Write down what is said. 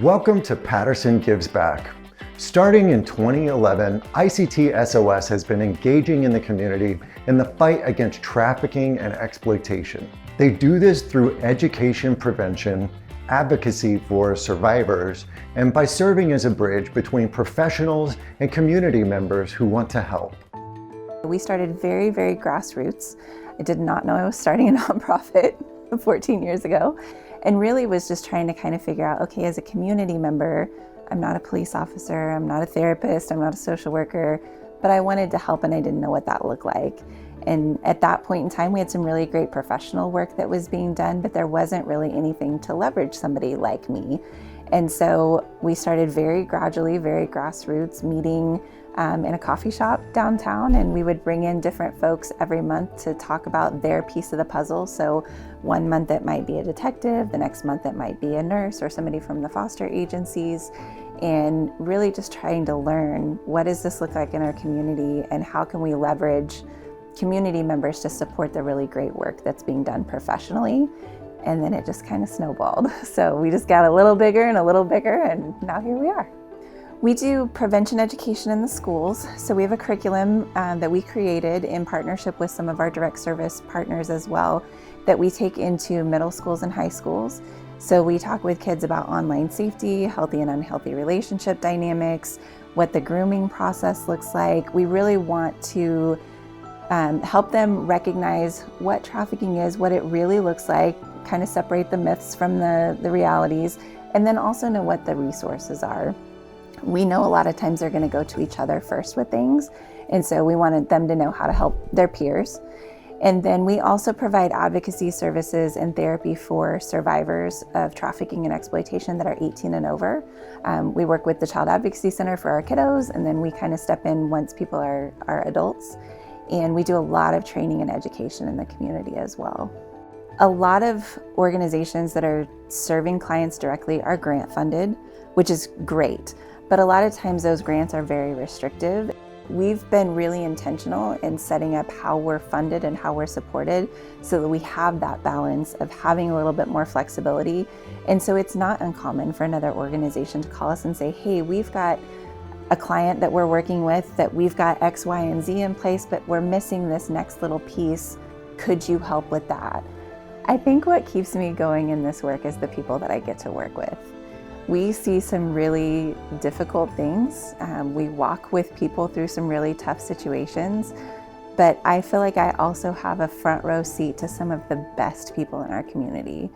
Welcome to Patterson Gives Back. Starting in 2011, ICT SOS has been engaging in the community in the fight against trafficking and exploitation. They do this through education prevention, advocacy for survivors, and by serving as a bridge between professionals and community members who want to help. We started very grassroots. I did not know I was starting a nonprofit 14 years ago, and really was just trying to kind of figure out, okay, as a community member, I'm not a police officer, I'm not a therapist, I'm not a social worker, but I wanted to help and I didn't know what that looked like. And at that point in time, we had some really great professional work that was being done, but there wasn't really anything to leverage somebody like me. And so we started very gradually, very grassroots, meeting in a coffee shop downtown, and we would bring in different folks every month to talk about their piece of the puzzle. So one month it might be a detective, the next month it might be a nurse or somebody from the foster agencies, and really just trying to learn, what does this look like in our community and how can we leverage community members to support the really great work that's being done professionally. And then it just kind of snowballed. So we just got a little bigger, and now here we are. We do prevention education in the schools. So we have a curriculum that we created in partnership with some of our direct service partners as well, that we take into middle schools and high schools. So we talk with kids about online safety, healthy and unhealthy relationship dynamics, what the grooming process looks like. We really want to help them recognize what trafficking is, what it really looks like, kind of separate the myths from the realities, and then also know what the resources are. We know a lot of times they're going to go to each other first with things, and so we wanted them to know how to help their peers. And then we also provide advocacy services and therapy for survivors of trafficking and exploitation that are 18 and over. We work with the Child Advocacy Center for our kiddos, and then we kind of step in once people are adults. And we do a lot of training and education in the community as well. A lot of organizations that are serving clients directly are grant funded, which is great, but a lot of times those grants are very restrictive. We've been really intentional in setting up how we're funded and how we're supported so that we have that balance of having a little bit more flexibility. And so it's not uncommon for another organization to call us and say, hey, we've got a client that we're working with that we've got X, Y, and Z in place, but we're missing this next little piece. Could you help with that? I think what keeps me going in this work is the people that I get to work with. We see some really difficult things. We walk with people through some really tough situations, but I feel like I also have a front row seat to some of the best people in our community.